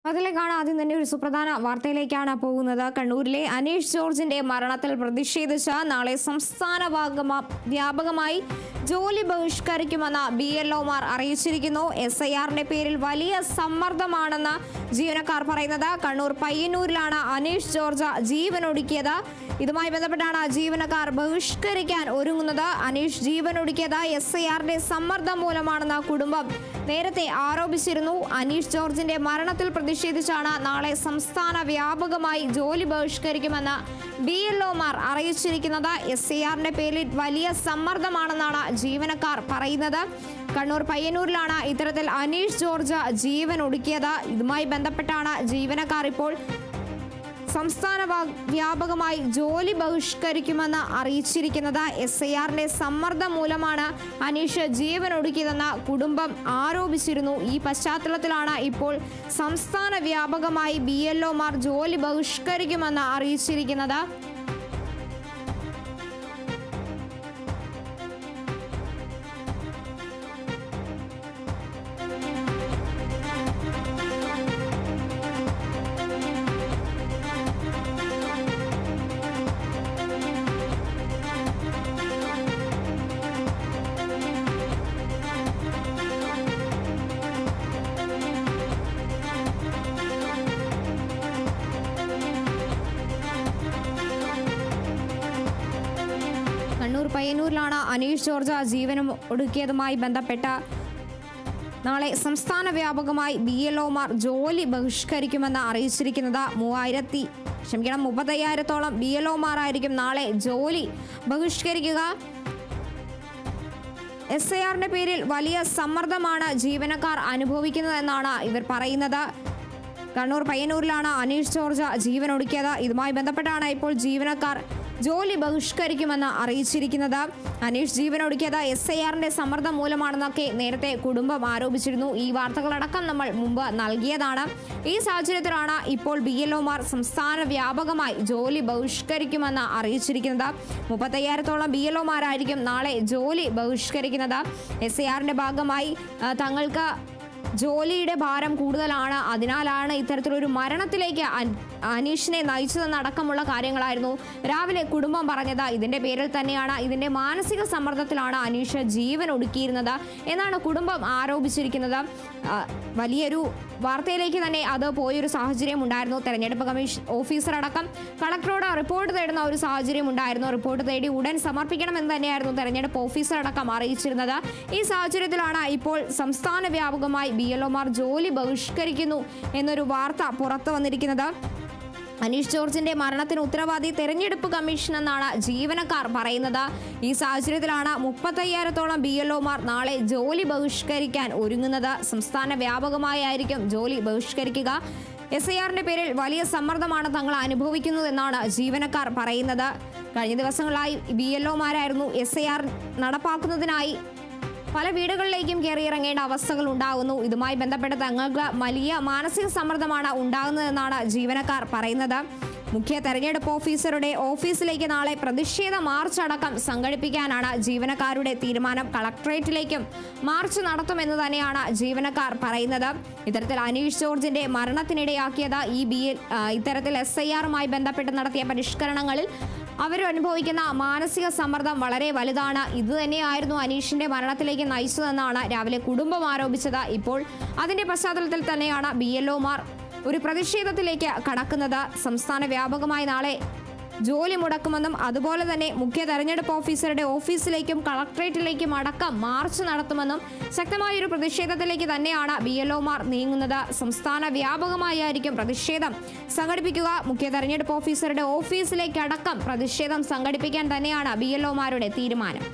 അതിലേക്കാണ് ആദ്യം തന്നെ ഒരു സുപ്രധാന വാർത്തയിലേക്കാണ് പോകുന്നത്. കണ്ണൂരിലെ അനീഷ് ജോർജിന്റെ മരണത്തിൽ പ്രതിഷേധിച്ച് നാളെ സംസ്ഥാന വ്യാപകമായി ജോലി ബഹിഷ്കരിക്കുമെന്ന് BLOമാർ അറിയിച്ചിരിക്കുന്നു. SIRന്റെ പേരിൽ വലിയ സമ്മർദ്ദമാണെന്ന് ജീവനക്കാർ പറയുന്നത്. കണ്ണൂർ പയ്യന്നൂരിലാണ് അനീഷ് ജോർജ് ജീവനൊടുക്കിയത്. ഇതുമായി ബന്ധപ്പെട്ടാണ് ജീവനക്കാർ ബഹിഷ്കരിക്കാൻ ഒരുങ്ങുന്നത്. അനീഷ് ജീവനൊടുക്കിയത് SIRന്റെ സമ്മർദ്ദം മൂലമാണെന്ന് കുടുംബം നേരത്തെ ആരോപിച്ചിരുന്നു. അനീഷ് ജോർജിന്റെ മരണത്തിൽ പ്രതിഷേധിച്ചാണ് നാളെ സംസ്ഥാന വ്യാപകമായി ജോലി ബഹിഷ്കരിക്കുമെന്ന് BLOമാർ അറിയിച്ചിരിക്കുന്നത്. SIRന്റെ പേരിൽ വലിയ സമ്മർദ്ദമാണെന്നാണ് ജീവനക്കാർ പറയുന്നത്. കണ്ണൂർ പയ്യന്നൂരിലാണ് ഇത്തരത്തിൽ അനീഷ് ജോർജ് ജീവൻ ഒടുക്കിയത്. ഇതുമായി ബന്ധപ്പെട്ടാണ് ജീവനക്കാർ ഇപ്പോൾ സംസ്ഥാന വ്യാപകമായി ജോലി ബഹിഷ്കരിക്കുമെന്ന് അറിയിച്ചിരിക്കുന്നത്. SIRന്റെ സമ്മർദ്ദം മൂലമാണ് അനീഷ് ജീവൻ ഒടുക്കിയതെന്ന് കുടുംബം ആരോപിച്ചിരുന്നു. ഈ പശ്ചാത്തലത്തിലാണ് ഇപ്പോൾ സംസ്ഥാന വ്യാപകമായി BLOമാർ ജോലി ബഹിഷ്കരിക്കുമെന്ന് അറിയിച്ചിരിക്കുന്നത്. കണ്ണൂർ പയ്യന്നൂരിലാണ് അനീഷ് ജോർജ് ജീവനും ഒടുക്കിയതുമായി ബന്ധപ്പെട്ട നാളെ സംസ്ഥാന വ്യാപകമായി BLOമാർ ജോലി ബഹിഷ്കരിക്കുമെന്ന് അറിയിച്ചിരിക്കുന്നത്. 35,000-ഓളം BLOമാരായിരിക്കും നാളെ ജോലി ബഹിഷ്കരിക്കുക. SIRന്റെ പേരിൽ വലിയ സമ്മർദ്ദമാണ് ജീവനക്കാർ അനുഭവിക്കുന്നതെന്നാണ് ഇവർ പറയുന്നത്. കണ്ണൂർ പയ്യന്നൂരിലാണ് അനീഷ് ജോർജ് ജീവൻ ഒടുക്കിയത്. ഇതുമായി ബന്ധപ്പെട്ടാണ് ഇപ്പോൾ ജീവനക്കാർ ജോലി ബഹിഷ്കരിക്കുമെന്ന് അറിയിച്ചിരിക്കുന്നത്. അനീഷ് ജീവൻ ഒടുക്കിയത് SIRന്റെ സമ്മർദ്ദം മൂലമാണെന്നൊക്കെ നേരത്തെ കുടുംബം ആരോപിച്ചിരുന്നു. ഈ വാർത്തകളടക്കം നമ്മൾ മുമ്പ് നൽകിയതാണ്. ഈ സാഹചര്യത്തിലാണ് ഇപ്പോൾ BLOമാർ സംസ്ഥാന വ്യാപകമായി ജോലി ബഹിഷ്കരിക്കുമെന്ന് അറിയിച്ചിരിക്കുന്നത്. 35,000-ഓളം BLOമാരായിരിക്കും നാളെ ജോലി ബഹിഷ്കരിക്കുന്നത്. SIRന്റെ ഭാഗമായി തങ്ങൾക്ക് ജോലിയുടെ ഭാരം കൂടുതലാണ്, അതിനാലാണ് ഇത്തരത്തിലൊരു മരണത്തിലേക്ക് അനീഷിനെ നയിച്ചതെന്നടക്കമുള്ള കാര്യങ്ങളായിരുന്നു രാവിലെ കുടുംബം പറഞ്ഞത്. ഇതിന്റെ പേരിൽ തന്നെയാണ്, ഇതിന്റെ മാനസിക സമ്മർദ്ദത്തിലാണ് അനീഷ് ജീവൻ ഒടുക്കിയിരുന്നത് എന്നാണ് കുടുംബം ആരോപിച്ചിരിക്കുന്നത്. വലിയൊരു വാർത്തയിലേക്ക് തന്നെ അത് പോയൊരു സാഹചര്യം ഉണ്ടായിരുന്നു. തെരഞ്ഞെടുപ്പ് കമ്മീഷൻ ഓഫീസർ അടക്കം കളക്ടറോട് റിപ്പോർട്ട് തേടുന്ന ഒരു സാഹചര്യം ഉണ്ടായിരുന്നു. റിപ്പോർട്ട് തേടി ഉടൻ സമർപ്പിക്കണമെന്ന് തന്നെയായിരുന്നു തെരഞ്ഞെടുപ്പ് ഓഫീസർ അടക്കം അറിയിച്ചിരുന്നത്. ഈ സാഹചര്യത്തിലാണ് ഇപ്പോൾ സംസ്ഥാന വ്യാപകമായി BLOമാർ ജോലി ബഹിഷ്കരിക്കുന്നു എന്നൊരു വാർത്ത പുറത്തു വന്നിരിക്കുന്നത്. അനീഷ് ജോർജിന്റെ മരണത്തിന് ഉത്തരവാദി തെരഞ്ഞെടുപ്പ് കമ്മീഷൻ എന്നാണ് ജീവനക്കാർ പറയുന്നത്. ഈ സാഹചര്യത്തിലാണ് 35,000-ഓളം BLOമാർ നാളെ ജോലി ബഹിഷ്കരിക്കാൻ ഒരുങ്ങുന്നത്. സംസ്ഥാന വ്യാപകമായിരിക്കും ജോലി ബഹിഷ്കരിക്കുക. SIRന്റെ പേരിൽ വലിയ സമ്മർദ്ദമാണ് തങ്ങൾ അനുഭവിക്കുന്നതെന്നാണ് ജീവനക്കാർ പറയുന്നത്. കഴിഞ്ഞ ദിവസങ്ങളായി BLOമാരായിരുന്നു SIR നടപ്പാക്കുന്നതിനായി പല വീടുകളിലേക്കും കയറിയിറങ്ങേണ്ട അവസ്ഥകൾ ഉണ്ടാകുന്നു. ഇതുമായി ബന്ധപ്പെട്ട് തങ്ങൾക്ക് വലിയ മാനസിക സമ്മർദ്ദമാണ് ഉണ്ടാകുന്നതെന്നാണ് ജീവനക്കാർ പറയുന്നത്. മുഖ്യ തെരഞ്ഞെടുപ്പ് ഓഫീസറുടെ ഓഫീസിലേക്ക് നാളെ പ്രതിഷേധ മാർച്ച് അടക്കം സംഘടിപ്പിക്കാനാണ് ജീവനക്കാരുടെ തീരുമാനം. കളക്ടറേറ്റിലേക്കും മാർച്ച് നടത്തുമെന്ന് തന്നെയാണ് ജീവനക്കാർ പറയുന്നത്. ഇത്തരത്തിൽ അനീഷ് ജോർജിന്റെ മരണത്തിനിടയാക്കിയത് ഇത്തരത്തിൽ SIRമായി ബന്ധപ്പെട്ട് നടത്തിയ പരിഷ്കരണങ്ങളിൽ അവരനുഭവിക്കുന്ന മാനസിക സമ്മർദ്ദം വളരെ വലുതാണ്. ഇത് തന്നെയായിരുന്നു അനീഷിന്റെ മരണത്തിലേക്ക് നയിച്ചതെന്നാണ് രാവിലെ കുടുംബം ആരോപിച്ചത്. ഇപ്പോൾ അതിന്റെ പശ്ചാത്തലത്തിൽ തന്നെയാണ് BLOമാർ ഒരു പ്രതിഷേധത്തിലേക്ക് കടക്കുന്നത്. സംസ്ഥാന വ്യാപകമായി നാളെ ജോലി മുടക്കുമെന്നും അതുപോലെ തന്നെ മുഖ്യ തെരഞ്ഞെടുപ്പ് ഓഫീസറുടെ ഓഫീസിലേക്കും കളക്ടറേറ്റിലേക്കും അടക്കം മാർച്ച് നടത്തുമെന്നും ശക്തമായൊരു പ്രതിഷേധത്തിലേക്ക് തന്നെയാണ് BLOമാർ നീങ്ങുന്നത്. സംസ്ഥാന വ്യാപകമായിരിക്കും പ്രതിഷേധം സംഘടിപ്പിക്കുക. മുഖ്യ തെരഞ്ഞെടുപ്പ് ഓഫീസറുടെ ഓഫീസിലേക്ക് അടക്കം പ്രതിഷേധം സംഘടിപ്പിക്കാൻ തന്നെയാണ് BLOമാരുടെ തീരുമാനം.